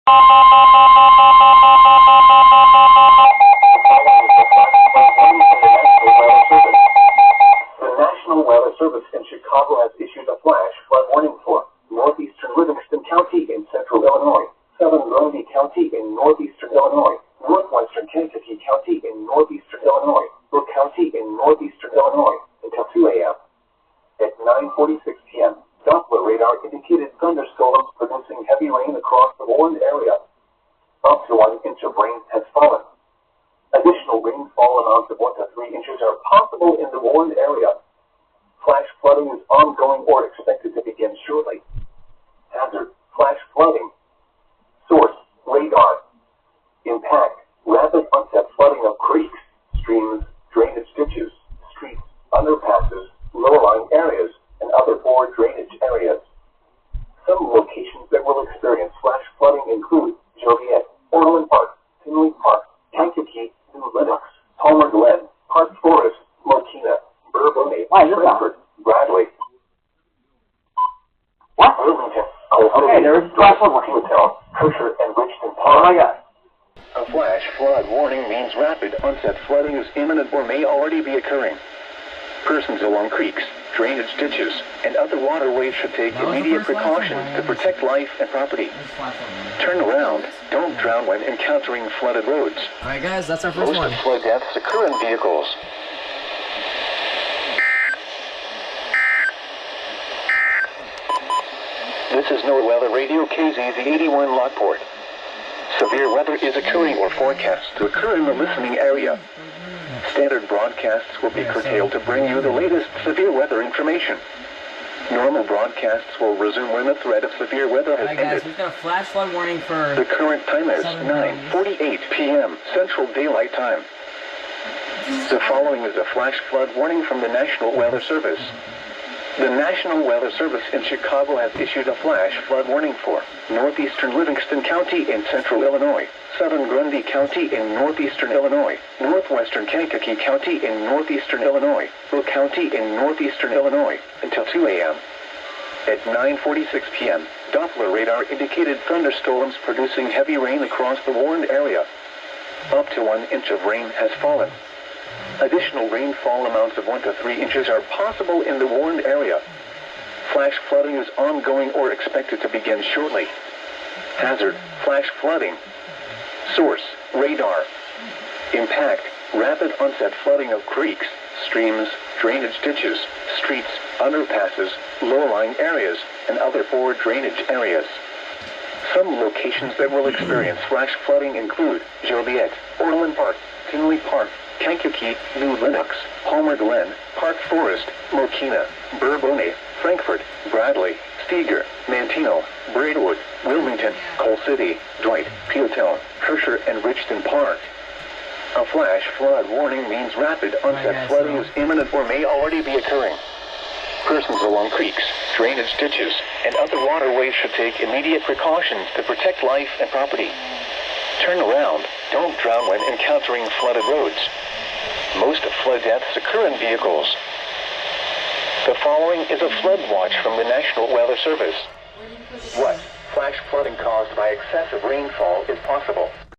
National Weather Service in Chicago has issued a flash flood warning for northeastern Livingston County in central Illinois, southern Grundy County in northeastern Illinois, northwestern Kankakee County in northeastern Illinois, Brooke County in northeastern Illinois until 2 a.m. At 9:46 p.m., Doppler radar indicated thunderstorms producing heavy rain across the warned area. Up to 1 inch of rain has fallen. Additional rainfall amounts of 1 to 3 inches are possible in the warned area. Flash flooding is ongoing or expected to begin shortly. Hazard: flash flooding. Source: radar. Impact: rapid onset flooding of creeks, streams, drainage ditches, streets, underpasses, low-lying areas, and other poor drainage areas. Some locations that will experience flash flooding include Joliet, Orland Park, Tinley Park, Kankakee, New Lenox, Palmer Glen, Park Forest, Martina, Bourbonnais, Frankfurt, Bradley. What? Wilmington, Okay, there is a flash flood warning. Kosher, and Richmond Oh Park. my god. A flash flood warning means rapid onset flooding is imminent or may already be occurring. Persons along creeks, drainage ditches, and other waterways should take immediate precautions to protect life and property. Turn around. Don't drown when encountering flooded roads. Alright guys, that's our first Most one. of flood deaths occur in vehicles. This is NOAA Weather Radio KZZ81 Lockport. Severe weather is occurring or forecast to occur in the listening area. Standard broadcasts will be curtailed to bring you the latest severe weather information. Normal broadcasts will resume when the threat of severe weather has Alright guys, ended. we've got a flash flood warning for... The current time is 9:48 p.m. Central Daylight Time. The following is a flash flood warning from the National Weather Service. The National Weather Service in Chicago has issued a flash flood warning for northeastern Livingston County in central Illinois, southern Grundy County in northeastern Illinois, northwestern Kankakee County in northeastern Illinois, Brooke County in northeastern Illinois until 2 a.m. At 9:46 p.m., Doppler radar indicated thunderstorms producing heavy rain across the warned area. Up to 1 inch of rain has fallen. Additional rainfall amounts of 1 to 3 inches are possible in the warned area. Flash flooding is ongoing or expected to begin shortly. Hazard: flash flooding. Source: radar. Impact: rapid onset flooding of creeks, streams, drainage ditches, streets, underpasses, low-lying areas, and other poor drainage areas. Some locations that will experience flash flooding include Joliet, Orland Park, Tinley Park, Kankakee, New Lenox, Palmer Glen, Park Forest, Martina, Bourbonnais, Frankfurt, Bradley, Steger, Mantino, Braidwood, Wilmington, Coal City, Dwight, Peeltown, Kosher, and Richmond Park. A flash flood warning means rapid onset flooding is imminent or may already be occurring. Persons along creeks, drainage ditches, and other waterways should take immediate precautions to protect life and property. Turn around. Don't drown when encountering flooded roads. Most flood deaths occur in vehicles. The following is a flood watch from the National Weather Service. What flash flooding caused by excessive rainfall is possible?